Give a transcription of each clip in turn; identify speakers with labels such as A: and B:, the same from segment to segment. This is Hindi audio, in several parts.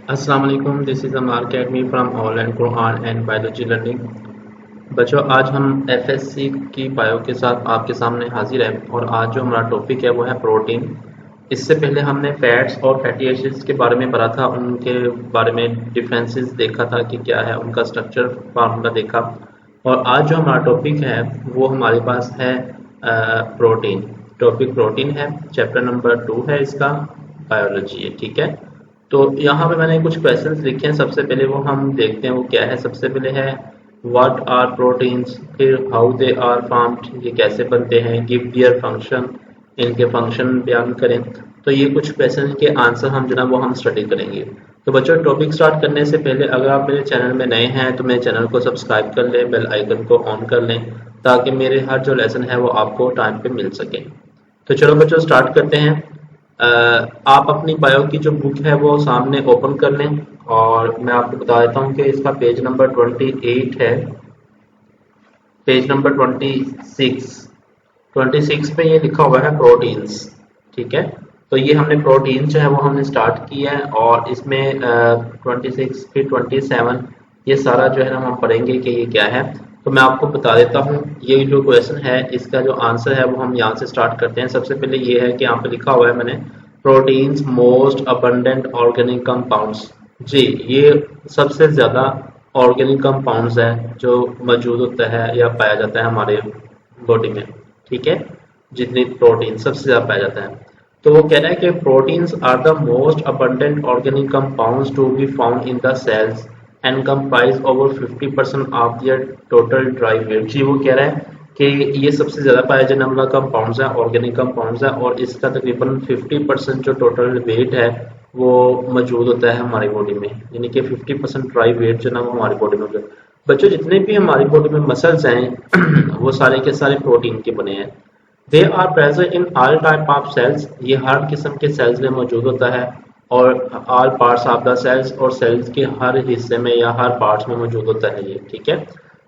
A: अस्सलाम वालेकुम, this is Ammar academy from online Quran and biology learning. बच्चों, आज हम एफएससी की बायो के साथ आपके सामने हाजिर हैं और आज जो हमारा टॉपिक है वो है प्रोटीन। इससे पहले हमने फैट्स और फैटी एसिड्स के बारे में पढ़ा था, उनके बारे में डिफरेंसेस देखा था कि क्या है, उनका स्ट्रक्चर फार्मूला देखा। और आज जो हमारा टॉपिक है वो हमारे पास है प्रोटीन। टॉपिक प्रोटीन है, चैप्टर नंबर 2 है इसका, बायोलॉजी है। ठीक है, तो यहाँ पे मैंने कुछ क्वेश्चंस लिखे हैं। सबसे पहले वो हम देखते हैं वो क्या है। सबसे पहले है व्हाट आर प्रोटीन्स, फिर हाउ दे आर फॉर्म्ड, ये कैसे बनते हैं, गिव देयर फंक्शन, इनके फंक्शन बयान करें। तो ये कुछ क्वेश्चन के आंसर हम जो ना वो हम स्टडी करेंगे। तो बच्चों, टॉपिक स्टार्ट करने से पहले अगर आप मेरे चैनल में नए हैं तो मेरे चैनल को सब्सक्राइब कर लें, बेल आइकन को ऑन कर लें ताकि मेरे हर जो लेसन है वो आपको टाइम पे मिल सके। तो चलो बच्चों, स्टार्ट करते हैं। आप अपनी बायो की जो बुक है वो सामने ओपन कर लें और मैं आपको बता देता हूँ कि इसका पेज नंबर 28 है। पेज नंबर 26 पे ये लिखा हुआ है प्रोटीन्स। ठीक है, तो ये हमने प्रोटीन जो है वो हमने स्टार्ट किया है और इसमें 26 फिर 27 ये सारा जो है ना हम पढ़ेंगे कि ये क्या है। तो मैं आपको बता देता हूँ, ये जो क्वेश्चन है इसका जो आंसर है वो हम यहाँ से स्टार्ट करते हैं। सबसे पहले ये है कि यहाँ पे लिखा हुआ है मैंने, proteins most abundant organic compounds. जी, ये सबसे ज़्यादा ऑर्गेनिक कंपाउंड्स है जो मौजूद होता है या पाया जाता है हमारे बॉडी में। ठीक है, जितनी प्रोटीन सबसे ज़्यादा पाया जाता है। तो वो कह रहा है कि proteins are the most abundant organic compounds to be found in the cells and comprise over 50% of their total dry weight. जी, वो कह रहा है कि ये सबसे ज़्यादा पाया जाने वाला कंपाउंड्स है, ऑर्गेनिक कंपाउंड्स है, और इसका तकरीबन 50% जो टोटल वेट है वो मौजूद होता है हमारी बॉडी में, यानी कि 50% ड्राई वेट जो ना वो हमारी बॉडी में मौजूद। बच्चों, जितने भी हमारी बॉडी में मसल्स हैं वो सारे के सारे प्रोटीन के बने हैं। They are present in all type of cells, ये हर किस्म के सेल्स में मौजूद होता है, और all parts of the cells, और सेल्स के हर हिस्से में या हर पार्ट्स में मौजूद होता है ये। ठीक है,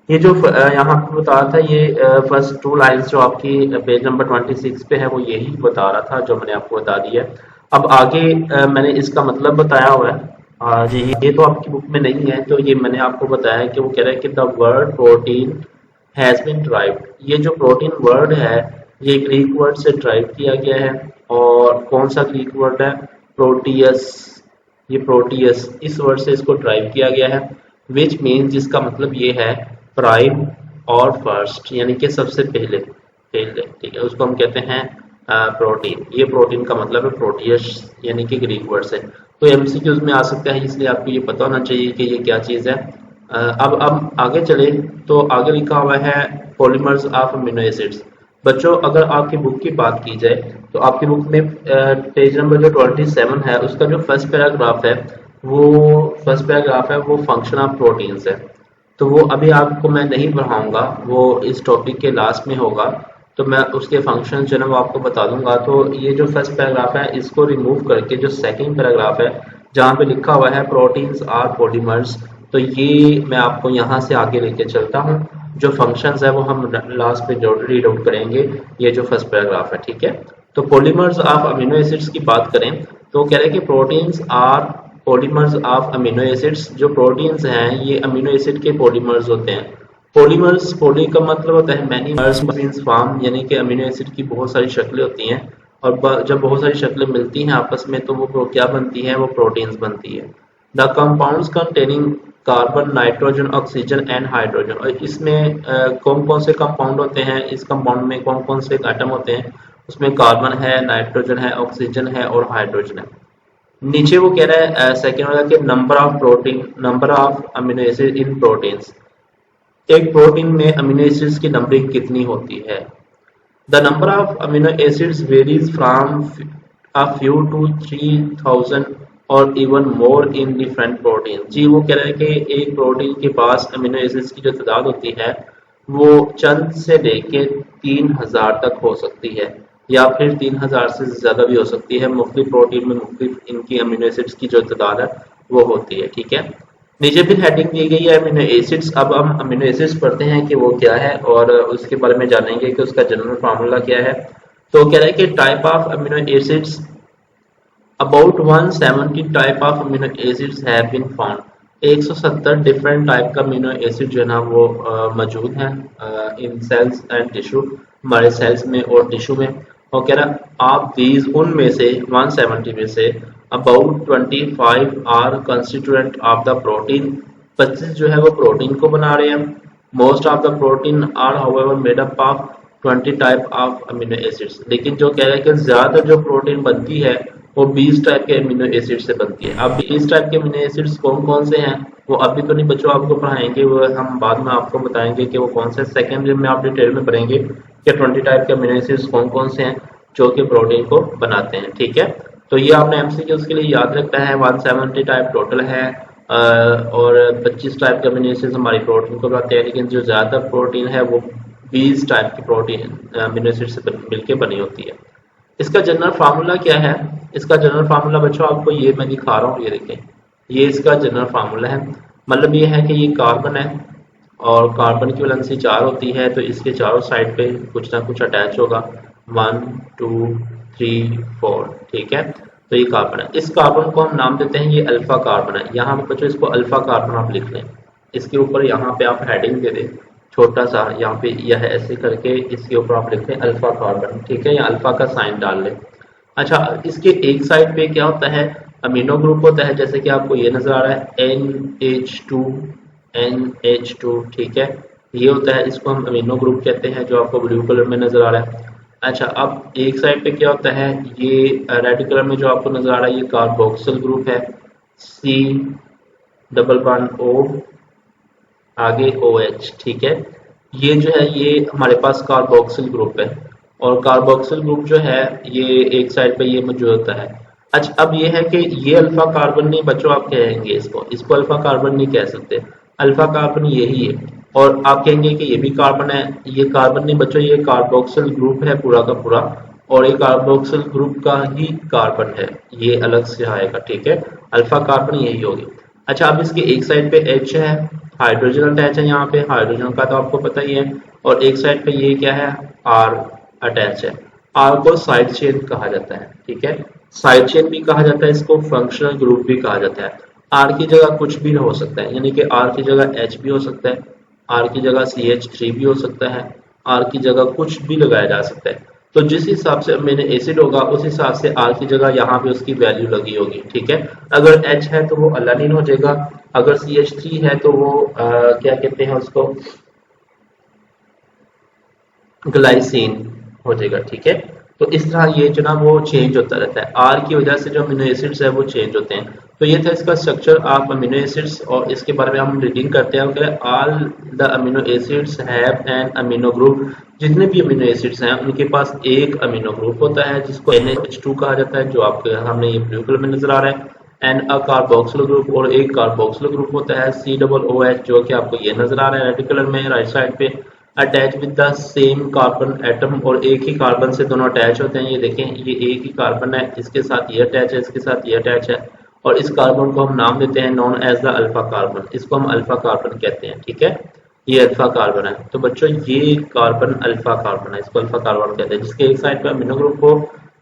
A: ये जो यहाँ पे बता रहा था, ये फर्स्ट 2 लाइन्स जो आपकी पेज नंबर 26 पे है वो यही बता रहा था जो मैंने आपको बता दिया। अब आगे मैंने इसका मतलब बताया हुआ है। जी, ये तो आपकी बुक में नहीं है, तो ये मैंने आपको बताया कि वो कह रहा है कि the word protein has been derived. ये जो प्रोटीन वर्ड है ये ग्रीक वर्ड से ड्राइव किया गया है। और कौन सा ग्रीक वर्ड है? प्रोटियस। ये प्रोटियस, इस वर्ड से इसको ड्राइव किया गया है, विच मीन, जिसका मतलब ये है प्राइम और फर्स्ट, यानी कि सबसे पहले पहले। ठीक है, उसको हम कहते हैं प्रोटीन। ये प्रोटीन का मतलब है प्रोटियस, यानी कि ग्रीक वर्ड से। तो एमसीक्यूज में आ सकता है, इसलिए आपको ये पता होना चाहिए कि ये क्या चीज़ है। अब आगे चले तो आगे लिखा हुआ है पॉलीमर्स ऑफ अमीनो एसिड्स। बच्चों, अगर आपकी बुक की बात की जाए तो आपकी बुक में पेज नंबर जो 27 है उसका जो फर्स्ट पैराग्राफ है वो फंक्शन ऑफ प्रोटीन्स है। तो वो अभी आपको मैं नहीं पढ़ाऊंगा, वो इस टॉपिक के लास्ट में होगा, तो मैं उसके फंक्शन जो है वो आपको बता दूंगा। तो ये जो फर्स्ट पैराग्राफ है इसको रिमूव करके जो सेकंड पैराग्राफ है जहाँ पे लिखा हुआ है प्रोटीन्स आर पॉलीमर्स, तो ये मैं आपको यहाँ से आगे लेके चलता हूँ। जो फंक्शंस है वो हम लास्ट पे रीड आउट करेंगे, ये जो फर्स्ट पैराग्राफ है। ठीक है, तो पॉलीमर्स ऑफ अमीनो एसिड्स की बात करें तो कह रहे हैं कि proteins are polymers of amino acids. जो प्रोटीन्स हैं ये अमीनो एसिड के पॉलीमर्स होते हैं। पॉलीमर्स, पॉली का मतलब होता है मैनी, मर्स मींस फॉर्म, यानी कि अमीनो एसिड की बहुत सारी शक्लें होती हैं, और जब बहुत सारी शक्लें मिलती हैं आपस में तो वो क्या बनती है, वो प्रोटीन्स बनती है। The compounds containing carbon, nitrogen, oxygen and hydrogen. और इसमें कौन कौन से कंपाउंड होते हैं, इस कंपाउंड में कौन कौन से एटम होते हैं? उसमें कार्बन है, नाइट्रोजन है, ऑक्सीजन है और हाइड्रोजन है। नीचे वो कह रहा है सेकेंड वाला कि number of amino acid in proteins. एक प्रोटीन में अमीनो एसिड्स की नंबरिंग कितनी होती है? The number of amino acids varies from a few to 3000 और even more in different protein. जी, वो कह रहा है कि एक प्रोटीन के पास अमीनो एसिड्स की जो तादाद होती है वो चंद से लेके 3000 तक हो सकती है, या फिर 3000 से ज़्यादा भी हो सकती है। मुख्तलिफ प्रोटीन में मुख्तलिफ इनकी अमीनो एसिड्स की जो तादाद है वो होती है। ठीक है, नीचे फिर हेडिंग दी गई है अमीनो एसिड्स। अब हम अमीनो एसिड्स पढ़ते हैं कि वो क्या है और उसके बारे में जानेंगे कि उसका जनरल फार्मूला क्या है। तो कह रहा है कि type of amino acids about 170 type of amino acids have been found. 170 different type का अमीनो एसिड जो है ना वो मौजूद है इन सेल्स एंड टिश्यू, हमारे सेल्स में और टिश्यू में। और कह रहा आप दीज उनमें से 170 में से about 25 are constituent of the protein, 25 जो है वो प्रोटीन को बना रहे हैं। Most of the protein are however made up of 20 type of amino acids, लेकिन जो कह रहा है कि ज्यादा जो प्रोटीन बनती है वो 20 टाइप के अमीनो एसिड से बनती है। अब 20 टाइप के अमीनो एसिड्स कौन कौन से हैं वो अभी तो नहीं बच्चों आपको पढ़ाएंगे, वो हम बाद में आपको बताएंगे कि वो कौन से। सेकेंड में आप डिटेल में पढ़ेंगे कि 20 टाइप के अमीनो एसिड्स कौन कौन से हैं जो कि प्रोटीन को बनाते हैं, ठीक है। तो ये आपने एमसीक्यूज के लिए याद रखना है। 170 टाइप टोटल है और 25 टाइप के अमीनो एसिड्स हमारी प्रोटीन को बनाते हैं, लेकिन जो ज्यादा प्रोटीन है वो 20 टाइप की प्रोटीन अमीनो एसिड से मिलकर बनी होती है। इसका जनरल फार्मूला क्या है? इसका जनरल फार्मूला बच्चों आपको ये मैं दिखा रहा हूँ, ये देखें, ये इसका जनरल फार्मूला है। मतलब ये है कि ये कार्बन है और कार्बन की वैलेंसी 4 होती है, तो इसके चारों साइड पे कुछ ना कुछ अटैच होगा, 1 2 3 4, ठीक है। तो ये कार्बन है, इस कार्बन को हम नाम देते हैं ये अल्फा कार्बन है। यहाँ पे बच्चों इसको अल्फा कार्बन आप लिख लें, इसके ऊपर यहाँ पे आप हेडिंग दे दें छोटा सा, यहाँ पे यह ऐसे करके इसके ऊपर आप लिखते हैं अल्फा कार्बन, ठीक है, या अल्फा का साइन डाल लें। अच्छा, इसके एक साइड पे क्या होता है, अमीनो ग्रुप होता है, जैसे कि आपको ये नजर आ रहा है NH2 NH2, ठीक है, ये होता है, इसको हम अमीनो ग्रुप कहते हैं, जो आपको ब्लू कलर में नजर आ रहा है। अच्छा, अब एक साइड पे क्या होता है, ये रेड कलर में जो आपको नजर आ रहा है ये कार्बोक्सिल ग्रुप है, C डबल बॉन्ड O आगे OH, ठीक है। ये जो है ये हमारे पास कार्बोक्सिल ग्रुप है और कार्बोक्सिल ग्रुप जो है ये एक साइड पे ये मौजूद होता है। अच्छा, अब ये है कि ये अल्फा कार्बन नहीं बच्चों आप कहेंगे इसको अल्फा कार्बन नहीं कह सकते, अल्फा कार्बन यही है। और आप कहेंगे कि ये भी कार्बन है, ये कार्बन नहीं बच्चों, ये कार्बोक्सिल ग्रुप है पूरा का पूरा, और ये कार्बोक्सिल ग्रुप का ही कार्बन है, ये अलग से आएगा, ठीक है, अल्फा कार्बन यही होगी। अच्छा, अब इसके एक साइड पे H है, हाइड्रोजन अटैच है, यहाँ पे हाइड्रोजन का तो आपको पता ही है, और एक साइड पे ये क्या है, R अटैच है। R को साइड चेन कहा जाता है, ठीक है, साइड चेन भी कहा जाता है, इसको फंक्शनल ग्रुप भी कहा जाता है। R की जगह कुछ भी हो सकता है, यानी कि R की जगह H भी हो सकता है, R की जगह CH3 भी हो सकता है, R की जगह कुछ भी लगाया जा सकता है। तो जिस हिसाब से अमीनो एसिड होगा उस हिसाब से R की जगह यहाँ पे उसकी वैल्यू लगी होगी, ठीक है। अगर H है तो वो अलानिन हो जाएगा, अगर CH3 है तो वो क्या कहते हैं उसको, ग्लाइसिन हो जाएगा, ठीक है। तो इस तरह ये जो ना वो चेंज होता रहता है, आर की वजह से जो अमीनो एसिड्स है वो चेंज होते हैं। तो ये था इसका स्ट्रक्चर ऑफ अमीनो एसिड्स, और इसके बारे में हम रीडिंग करते हैं। All the amino acids have an amino group, जितने भी अमीनो एसिड्स हैं उनके पास एक अमीनो ग्रुप होता है जिसको NH2 कहा जाता है, जो आपके हमने ये ब्लू कलर में नजर आ रहा है, एंड अ कार्बोक्सिल ग्रुप, और एक कार्बोक्सिल ग्रुप होता है COOH, जो कि आपको ये नजर आ रहा है रेड कलर में राइट साइड पे, attach with the same carbon atom, और एक ही कार्बन से दोनों अटैच होते हैं। ये देखें, ये एक ही कार्बन है, इसके साथ ये अटैच है, इसके साथ ये अटैच है, और इस कार्बन को हम नाम देते हैं known as the alpha carbon, इसको हम अल्फा कार्बन कहते हैं, ठीक है, ये अल्फा कार्बन है। तो बच्चों ये कार्बन अल्फा कार्बन है, इसको अल्फा कार्बन कहते हैं, जिसके एक साइड पे अमीनो ग्रुप हो,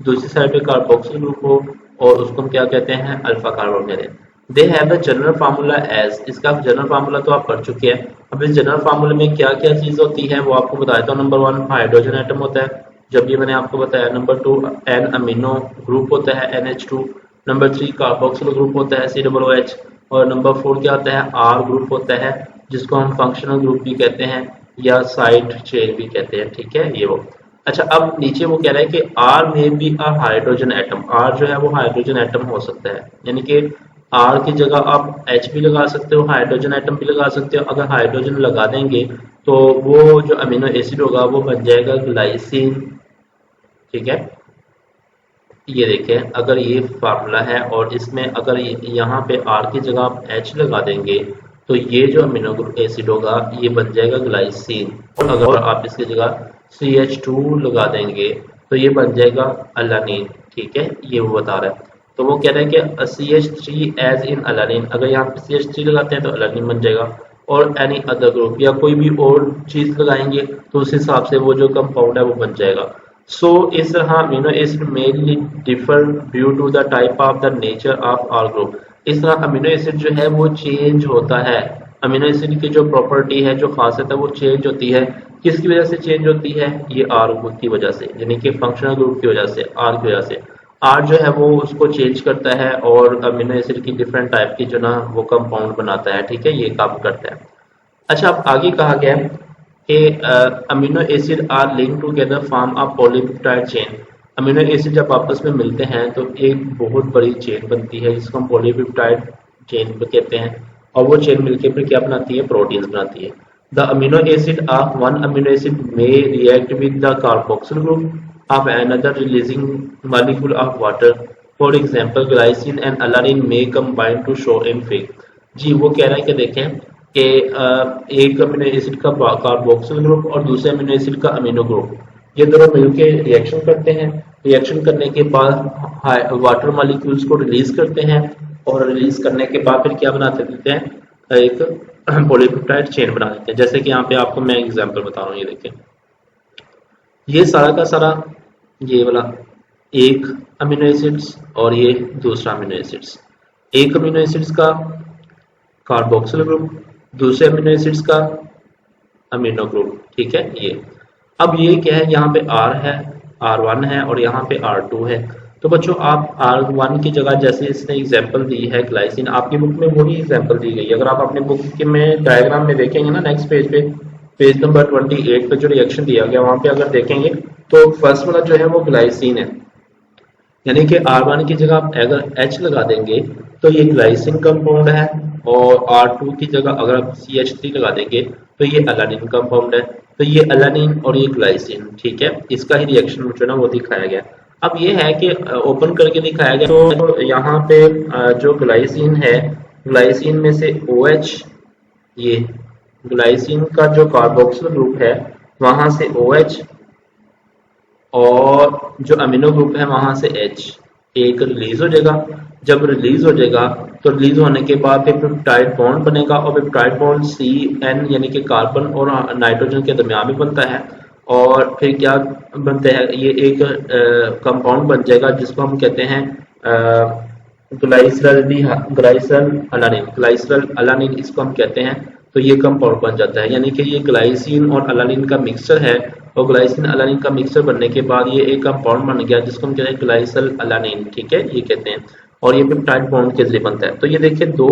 A: दूसरी साइड पे कार्बोक्सिल ग्रुप हो, और उसको हम क्या कहते हैं, अल्फा कार्बन कहते हैं। They have the general formula as, इसका जनरल फार्मूला तो आप पढ़ चुके हैं। अब इस जनरल फार्मूले में क्या क्या चीज होती है वो आपको बताया था। नंबर 1 हाइड्रोजन एटम होता है, जब ये मैंने आपको बताया। नंबर 2 एन अमीनो ग्रुप होता है NH2। नंबर 3 कार्बोक्सिल ग्रुप होता है COOH, और नंबर 4 क्या होता है, R ग्रुप होता है, जिसको हम फंक्शनल ग्रुप भी कहते हैं या साइड चेन भी कहते हैं, ठीक है, ये वो। अच्छा, अब नीचे वो कह रहा है कि R में भी अ हाइड्रोजन एटम, R जो है वो हाइड्रोजन एटम हो सकता है, यानी कि R की जगह आप H भी लगा सकते हो, हाइड्रोजन एटम भी लगा सकते हो। अगर हाइड्रोजन लगा देंगे तो वो जो अमीनो एसिड होगा वो बन जाएगा ग्लाइसिन, ठीक है। ये देखें, अगर ये फार्मूला है और इसमें अगर यहाँ पे R की जगह आप H लगा देंगे तो ये जो अमीनो एसिड होगा ये बन जाएगा ग्लाइसिन, और अगर आप इसकी जगह CH2 लगा देंगे तो ये बन जाएगा अलानिन, ठीक है, ये वो बता रहा है। तो वो कह रहा है कि CH3 एज इन अलानिन, अगर यहाँ पे CH3 लगाते हैं तो अलानिन बन जाएगा, और एनी अदर ग्रुप या कोई भी और चीज लगाएंगे तो उस हिसाब से वो जो कंपाउंड है वो बन जाएगा। सो इस तरह amino acid mainly differ due to the type of the nature of R group. इस तरह अमीनो एसिड जो है वो चेंज होता है। अमीनो एसिड की जो प्रॉपर्टी है, जो खासियत है, वो चेंज होती है। किसकी वजह से चेंज होती है? ये आर ग्रुप की वजह से, यानी कि फंक्शनल ग्रुप की वजह से, आर की वजह से। आर जो है वो उसको चेंज करता है और अमीनो एसिड की डिफरेंट टाइप की जो ना वो कंपाउंड बनाता है। ठीक है, ये काम करता है। अच्छा, अब आगे कहा गया है कि amino acid are link together form a polypeptide chain. Amino acid जब आपस में मिलते हैं तो एक बहुत बड़ी चेन बनती है जिसको हम पॉलीपेप्टाइड चेन कहते हैं। और वो चेन मिलकर फिर क्या बनाती है? प्रोटीन्स बनाती है। The amino acid of one amino acid may react with the carboxyl group of another releasing molecule of water. For example glycine and alanine may combine to show in fig. जी, वो कह रहा है कि देखें कि एक अमीनो एसिड का कार्बोक्सिल ग्रुप और दूसरे अमीनो एसिड का अमीनो ग्रुप, ये दोनों मिलकर रिएक्शन करते हैं। रिएक्शन करने के बाद वाटर मॉलिक्यूल्स को रिलीज करते हैं और रिलीज करने के बाद फिर क्या बनाते देते हैं? एक पॉलीपेप्टाइड चेन बना देते हैं। जैसे कि यहाँ पे आपको मैं एग्जांपल बता रहा हूँ, ये देखें, ये सारा का सारा ये वाला एक अमीनो एसिड्स और ये दूसरा अमीनो एसिड्स। एक अमीनो एसिड्स का कार्बोक्सिल ग्रुप, दूसरे अमीनो एसिड्स का अमीनो ग्रुप। ठीक है, ये अब ये क्या है? यहाँ पे R है, R1 है और यहाँ पे R2 है। तो बच्चों, आप R1 की जगह जैसे इसने एग्जांपल दी है ग्लाइसिन, आपकी बुक में वही एग्जांपल दी गई है। अगर आप अपने बुक के में डायग्राम में देखेंगे ना, नेक्स्ट पेज पे, पेज नंबर 28 पे जो रिएक्शन दिया गया, वहां पे अगर देखेंगे तो फर्स्ट वाला जो है वो ग्लाइसिन है, यानी कि R1 की जगह आप अगर H लगा देंगे तो ये ग्लाइसिन कंपाउंड है, और R2 की जगह अगर आप CH3 लगा देंगे तो ये अलानिन कंपाउंड है। तो ये अलानिन और ये ग्लाइसिन, ठीक है, इसका ही रिएक्शन जो है ना वो दिखाया गया। अब ये है कि ओपन करके दिखाया गया, तो यहाँ पे जो ग्लाइसिन है, ग्लाइसिन में से OH, ये ग्लाइसिन का जो कार्बोक्सिल ग्रुप है वहां से OH, और जो अमीनो ग्रुप है वहां से H एक रिलीज हो जाएगा। जब रिलीज हो जाएगा तो रिलीज होने के बाद फिर पेप्टाइड बॉन्ड बनेगा, और पेप्टाइड बॉन्ड CN यानी कि कार्बन और नाइट्रोजन के दरमियान में बनता है। और फिर क्या बनते हैं? ये एक कंपाउंड बन जाएगा जिसको हम कहते हैं ग्लाइसरल अलानिन इसको हम कहते हैं। तो ये कंपाउंड बन जाता है, यानी कि ये ग्लाइसिन और अलानिन का मिक्सचर है, और ग्लाइसिन अलानिन का मिक्सचर बनने के बाद ये एक कंपाउंड बन गया जिसको हम कहते हैं ग्लाइसल अलानिन। ठीक है, ये कहते हैं, और ये पेप्टाइड बॉन्ड के जरिए बनता है। तो ये देखिए, दो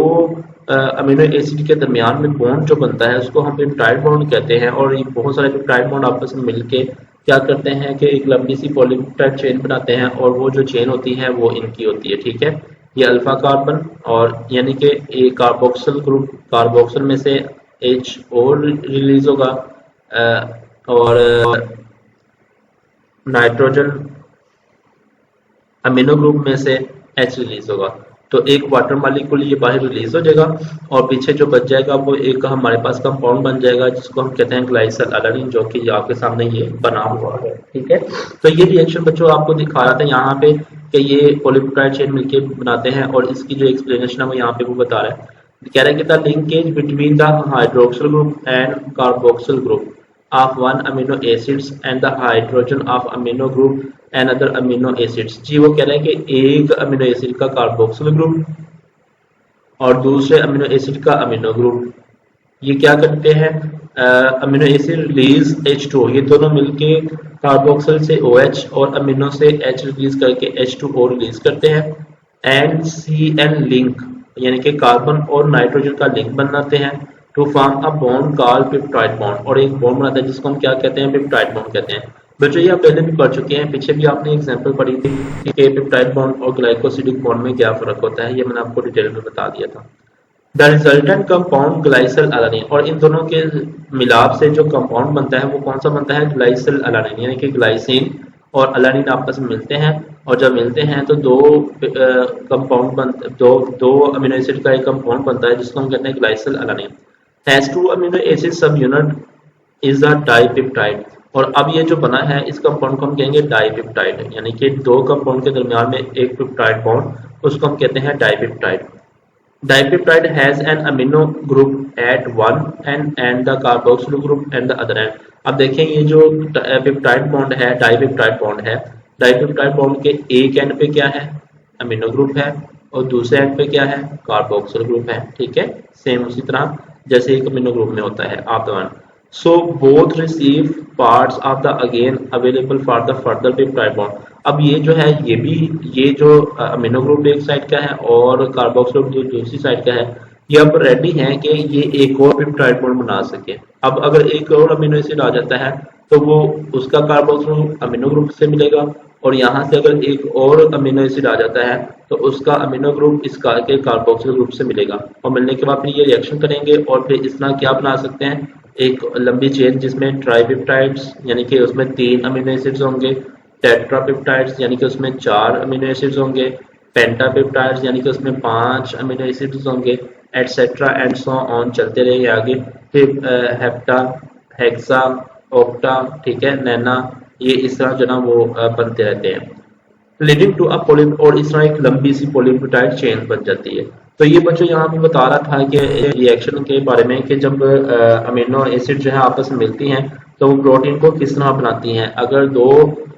A: अमीनो एसिड के दरमियान में बॉन्ड जो बनता है उसको हम पेप्टाइड बॉन्ड कहते हैं। और ये बहुत सारे पेप्टाइड बॉन्ड आपस में मिलके क्या करते हैं कि एक लंबी सी पॉलीपेप्टाइड चेन बनाते हैं, और वो जो चेन होती है वो इनकी होती है। ठीक है, ये अल्फा कार्बन, और यानी कि एक कार्बोक्सिल ग्रुप, कार्बोक्सिल में से H और रिलीज होगा, और नाइट्रोजन अमीनो ग्रुप में से H रिलीज होगा। तो एक वाटर मॉलिक्यूल ये बाहर रिलीज हो जाएगा, और पीछे जो बच जाएगा वो एक हमारे पास कंपाउंड बन जाएगा जिसको हम कहते हैं ग्लाइसल अलानिन, जो कि आपके सामने ये बना हुआ है। ठीक है, तो ये रिएक्शन बच्चों आपको दिखा रहा था यहाँ पे कि ये पॉलीपेप्टाइड चेन मिलके बनाते हैं, और इसकी जो एक्सप्लेनेशन है वो यहाँ पे वो बता रहा है। कह रहा है कि the linkage between the hydroxyl group and carboxyl group of one amino acids and the hydrogen of amino group and other amino acids। जी, वो कह रहे हैं कि एक अमीनो एसिड का कार्बोक्सिल ग्रुप और दूसरे अमीनो एसिड का अमीनो ग्रुप, ये क्या करते हैं? अमीनो एसिड रिलीज H2O, ये दोनों मिलके कार्बोक्सिल से OH और अमीनो से H रिलीज करके H2O रिलीज करते हैं। एंड CN लिंक, यानी कि कार्बन और नाइट्रोजन का लिंक बनाते हैं to form a bond called peptide bond, और एक बॉन्ड बनाता है जिसको हम क्या कहते हैं? पेप्टाइड बॉन्ड कहते हैं। बच्चों, ये आप पहले भी पढ़ चुके हैं, पीछे भी आपने एग्जांपल पढ़ी थी कि पेप्टाइड बॉन्ड और ग्लाइकोसिडिक बॉन्ड में क्या फर्क होता है, ये मैंने आपको डिटेल में बता दिया था। द रिजल्टेंट कंपाउंड ग्लाइसल अलानिन, और इन दोनों के मिलाप से जो कंपाउंड बनता है वो कौन सा बनता है? ग्लाइसल अलानिन, यानी कि ग्लाइसिन और अलानिन आपस में मिलते हैं, और जब मिलते हैं तो दो कंपाउंड बनते, दो अमीनो एसिड का एक कंपाउंड बनता है जिसको हम कहते हैं ग्लाइसल alanine. Has two amino acid subunit is a dipeptide, और अब ये जो बना है इस कंपाउंड को हम कहेंगे डाइपेप्टाइड, यानी कि दो कंपाउंड के दरमियान में एक पेप्टाइड बॉन्ड, उसको हम कहते हैं dipeptide. Dipeptide has an amino group at one end and the carboxyl group at the other end। अब देखें ये जो पेप्टाइड बॉन्ड है, डाइपेप्टाइड बॉन्ड है, डाइपेप्टाइड बॉन्ड के एक एंड पे क्या है, अमीनो ग्रुप है, और दूसरे एंड पे क्या है, कार्बोक्सिल ग्रुप है। ठीक है, सेम उसी तरह जैसे एक अमीनो ग्रुप में होता है आप one. So both receive parts of the again available for the further peptide bond. अब ये जो है ये भी, ये जो अमीनो ग्रुप एक साइड का है और कार्बोक्सिल ग्रुप जो दूसरी साइड का है, ये अब रेडी है कि ये एक और पेप्टाइड बॉन्ड बना सके। अब अगर एक और अमीनो एसिड आ जाता है तो वो उसका कार्बोक्सिल अमीनो ग्रुप से मिलेगा, और यहाँ से अगर एक और अमीनो एसिड आ जाता है तो उसका अमीनो ग्रुप इस के कार्बोक्सिल ग्रुप से मिलेगा, और मिलने के बाद फिर ये रिएक्शन करेंगे और फिर इस तरह क्या बना सकते हैं, एक लंबी चेन जिसमें ट्राइपेप्टाइड्स यानी कि उसमें 3 अमीनो एसिड्स होंगे, टेट्रापेप्टाइड्स यानी कि उसमें 4 अमीनो एसिड्स होंगे, पेंटापेप्टाइड्स यानी कि उसमें 5 अमीनो एसिड्स होंगे, एटसेट्रा एंड सो ऑन चलते रहेंगे आगे। फिर हेप्टा, हेक्सा, ऑक्टा, ठीक है, नैना, ये इस तरह जो ना वो बनते रहते हैं, लीडिंग टू अ पोली, और इस तरह एक लंबी सी पॉलीपेप्टाइड चेन बन जाती है। तो ये बच्चों यहाँ पे बता रहा था कि रिएक्शन के बारे में कि जब अमीनो एसिड जो है आपस में मिलती हैं तो वो प्रोटीन को किस तरह बनाती हैं। अगर दो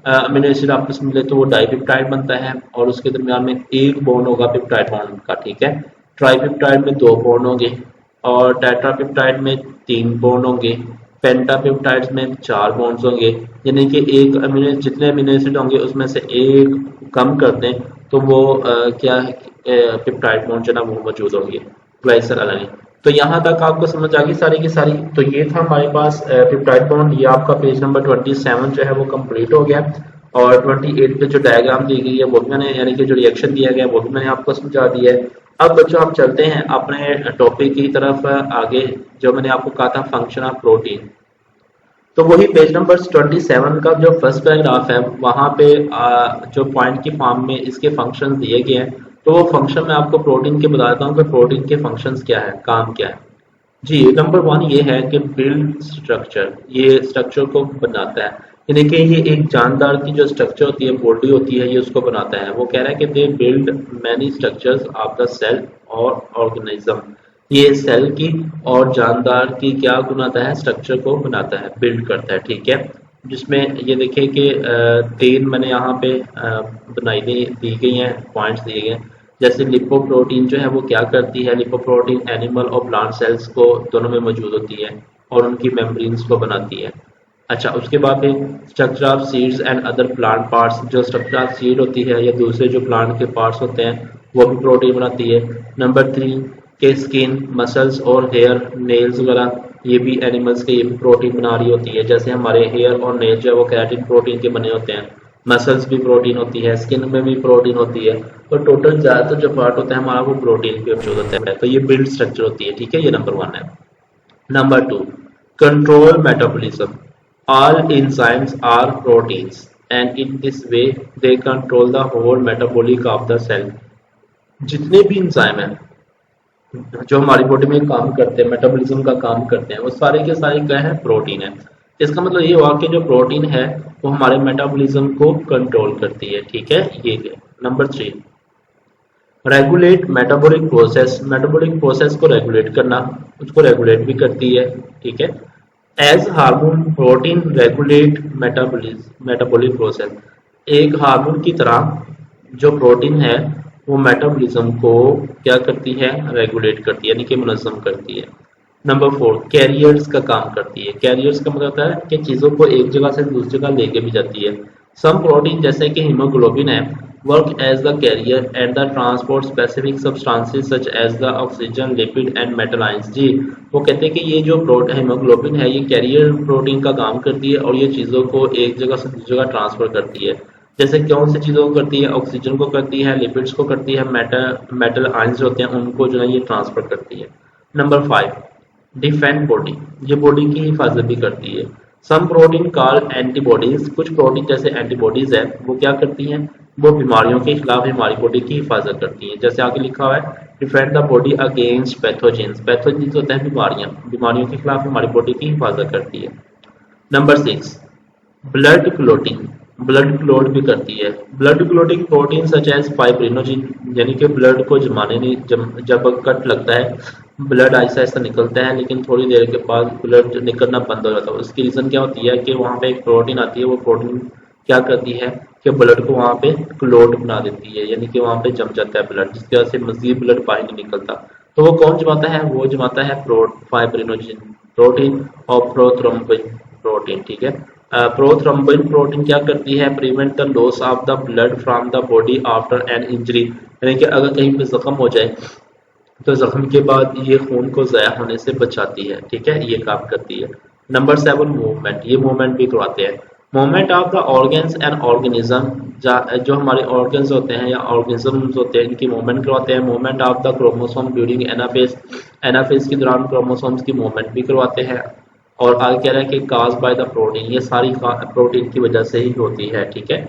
A: अमीनो एसिड आपस में मिले तो वो डाइपेप्टाइड बनता है, और उसके दरमियान में एक बॉन्ड होगा पेप्टाइड बॉन्ड का। ठीक है, ट्राइपेप्टाइड में 2 बॉन्ड होंगे, और टेट्रापेप्टाइड में 3 बॉन्ड होंगे, पेंटापेप्टाइड्स में 4 बॉन्ड्स होंगे। यानी कि एक अमीनो, जितने अमीनो एसिड होंगे उसमें से एक कम कर दें तो वो क्या पेप्टाइड बॉन्ड जो ना वो मौजूद होंगे, ग्लाइसर अलानिन। तो यहाँ तक आपको समझ आ गई सारी की सारी। तो ये था हमारे पास पेप्टाइड बॉन्ड। ये आपका पेज नंबर 27 जो है वो कंप्लीट हो गया, और 28 पे जो डायग्राम दी गई है वो भी मैंने, यानी कि जो रिएक्शन दिया गया वो भी मैंने आपको समझा दिया है। अब बच्चों हम चलते हैं अपने टॉपिक की तरफ आगे, जो मैंने आपको कहा था फंक्शन ऑफ प्रोटीन। तो वही पेज नंबर 27 का जो फर्स्ट पैराग्राफ है वहां पे जो पॉइंट की फॉर्म में इसके फंक्शंस दिए गए हैं, तो वो फंक्शन मैं आपको प्रोटीन के बताता हूँ कि प्रोटीन के फंक्शंस क्या है, काम क्या है। जी, नंबर 1 ये है कि बिल्ड स्ट्रक्चर, ये स्ट्रक्चर को बनाता है। यानी कि ये एक जानदार की जो स्ट्रक्चर होती है, बॉडी होती है, ये उसको बनाता है। वो कह रहा है कि they build many structures of the cell और ऑर्गेनिज्म। ये सेल की और जानदार की क्या बनाता है, स्ट्रक्चर को बनाता है, बिल्ड करता है। ठीक है, जिसमें ये देखिए कि 3 मैंने यहाँ पे बनाई दी गई हैं, पॉइंट्स दिए गए हैं। जैसे लिपोप्रोटीन जो है वो क्या करती है, लिपोप्रोटीन एनिमल और प्लांट सेल्स को दोनों में मौजूद होती है और उनकी मेम्ब्रेन्स को बनाती है। अच्छा, उसके बाद फिर structure of seeds and other plant parts, जो स्ट्रक्चर ऑफ सीड होती है या दूसरे जो प्लांट के पार्ट्स होते हैं वो भी प्रोटीन बनाती है। नंबर 3 के स्किन, मसल्स और हेयर, नेल्स वगैरह, ये भी एनिमल्स के, ये भी प्रोटीन बना रही होती है। जैसे हमारे हेयर और नेल जो है वो केराटिन प्रोटीन के बने होते हैं, मसल्स भी प्रोटीन होती है, स्किन में भी प्रोटीन होती है, और टोटल ज्यादातर जो पार्ट होता है हमारा वो प्रोटीन पे मौजूद होता है। तो ये बिल्ड स्ट्रक्चर होती है। ठीक है, ये नंबर 1 है। Number 2, control metabolism. All enzymes are proteins, and in this way they control the whole metabolic of the cell. जितने भी इंजाइम हैं जो हमारी बॉडी में काम करते हैं, मेटाबॉलिज्म का काम करते हैं, वो सारे के सारे क्या है, प्रोटीन है। इसका मतलब ये हुआ कि जो प्रोटीन है वो हमारे मेटाबॉलिज्म को कंट्रोल करती है। ठीक है, ये number 3, regulate metabolic process. Metabolic process को रेगुलेट करना, उसको रेगुलेट भी करती है। ठीक है, as hormone protein regulate metabolic process. एक हार्मोन की तरह जो प्रोटीन है वो मेटाबॉलिज्म को क्या करती है, रेगुलेट करती है, यानी कि मुनज़्ज़म करती है। नंबर 4, कैरियर्स का काम करती है। कैरियर्स का मतलब होता है कि चीज़ों को एक जगह से दूसरी जगह लेके भी जाती है। सम प्रोटीन जैसे कि हीमोग्लोबिन है, work as the carrier and the transport specific substances such as the oxygen, lipid and metal ions. जी, वो कहते हैं कि ये जो हीमोग्लोबिन है ये कैरियर प्रोटीन का काम करती है और ये चीज़ों को एक जगह से दूसरी जगह ट्रांसफर करती है। जैसे कौन सी चीज़ों को करती है, ऑक्सीजन को करती है, लिपिड्स को करती है, मेटल आयंस होते हैं उनको जो है ये ट्रांसफर करती है। Number 5, defend body. ये बॉडी की हिफाजत भी करती है। Some protein call antibodies. कुछ प्रोटीन जैसे एंटीबॉडीज है वो क्या करती हैं, वो बीमारियों के खिलाफ हमारी बॉडी की हिफाजत करती हैं। जैसे आगे लिखा हुआ है, defend the body against pathogens. Pathogens होते हैं बीमारियां, बीमारियों के खिलाफ हमारी बॉडी की हिफाजत करती है। Number 6, blood clotting. Blood clot भी करती है। Blood clotting protein such as fibrinogen, यानी कि ब्लड को जमाने नहीं जब कट लगता है ब्लड आहिस्ता आहिस्ता निकलता है, लेकिन थोड़ी देर के बाद ब्लड निकलना बंद हो जाता है। उसकी रीज़न क्या होती है कि वहाँ पे एक प्रोटीन आती है, वो प्रोटीन क्या करती है कि ब्लड को वहाँ पे क्लॉट बना देती है, यानी कि वहाँ पे जम जाता है ब्लड, जिसकी वजह से मजीद ब्लड बाहर नहीं निकलता। तो वो कौन जमाता है? वो जमाता है फाइब्रिनोजिन प्रोटीन और प्रोथ्रोम्बिन प्रोटीन। ठीक है, प्रोथ्रोम्बिन प्रोटीन क्या करती है? Prevent the loss of the blood from the body after an injury, यानी कि अगर कहीं पे जख्म हो जाए तो जख्म के बाद ये खून को ज़ाया होने से बचाती है। ठीक है, ये काम करती है। नंबर 7 मूवमेंट, ये मूवमेंट भी करवाते हैं। Movement of the organs and organism, जो हमारे ऑर्गन्स होते हैं या ऑर्गेनिजम्स होते हैं, इनकी मूवमेंट करवाते हैं। Movement of the chromosome during anaphase, anaphase के दौरान क्रोमोसोम्स की मूवमेंट भी करवाते हैं। और आगे कह रहा है कि काज बाय द प्रोटीन, ये सारी प्रोटीन की वजह से ही होती है। ठीक है,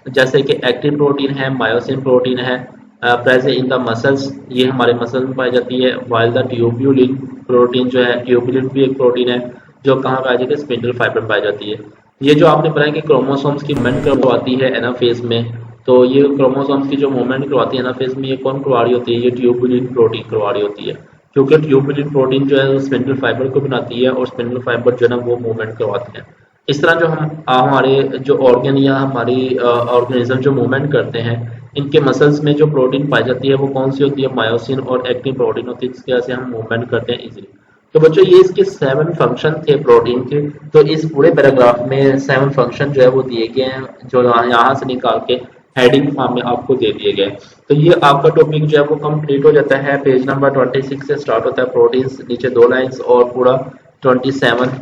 A: जैसे कि एक्टिन प्रोटीन है, मायोसिन प्रोटीन है, प्रेजेंट इन द मसल्स, ये हमारे मसल में पाई जाती है। वाइल द ट्यूब्यूलिन प्रोटीन जो है, ट्यूब्यूलिन भी एक प्रोटीन है जो कहाँ पाई जाती है? स्पिंडल फाइबर में पाई जाती है। ये जो आपने बताया कि क्रोमोसोम्स की मूवमेंट करवाती है एनाफेज में, तो ये क्रोमोसोम्स की जो मूवमेंट करवाती है एनाफेज में, ये कौन करवा रही होती है? ये ट्यूब्यूलिन प्रोटीन करवा रही होती है, क्योंकि ट्यूबुलिन प्रोटीन जो है स्पिंडल फाइबर को बनाती है और स्पिंडल फाइबर जो है ना वो मूवमेंट करवाते हैं। इस तरह जो हम हमारे जो ऑर्गन या हमारी ऑर्गेनिज्म जो मूवमेंट करते हैं, इनके मसल्स में जो प्रोटीन पाई जाती है वो कौन सी होती है? मायोसिन और एक्टिन प्रोटीन होती है, जिसकी वजह से हम मूवमेंट करते हैं इजीली। तो बच्चों ये इसके 7 फंक्शन थे प्रोटीन के। तो इस पूरे पैराग्राफ में 7 फंक्शन जो है वो दिए गए हैं, जो यहाँ से निकाल के हेडिंग फॉर्म में आपको दे दिए गए। तो ये आपका टॉपिक जो है वो कंप्लीट हो जाता है। पेज नंबर 26 से स्टार्ट होता है प्रोटीन्स, नीचे 2 लाइंस, और पूरा 27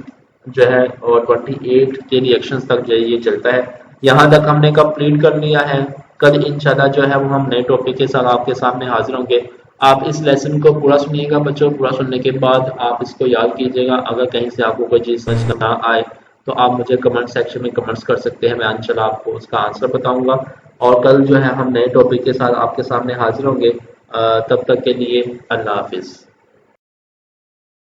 A: जो है और 28 के रिएक्शंस तक जो है ये चलता है। यहाँ तक हमने कंप्लीट कर लिया है। कल इंशाल्लाह जो है वो हम नए टॉपिक के साथ आपके सामने हाजिर होंगे। आप इस लेसन को पूरा सुनिएगा बच्चों, पूरा सुनने के बाद आप इसको याद कीजिएगा। अगर कहीं से आपको कोई चीज़ समझ ना आए तो आप मुझे कमेंट सेक्शन में कमेंट्स कर सकते हैं, मैं इंशाल्लाह आपको उसका आंसर बताऊंगा। और कल जो है हम नए टॉपिक के साथ आपके सामने हाजिर होंगे। तब तक के लिए अल्लाह हाफिज़।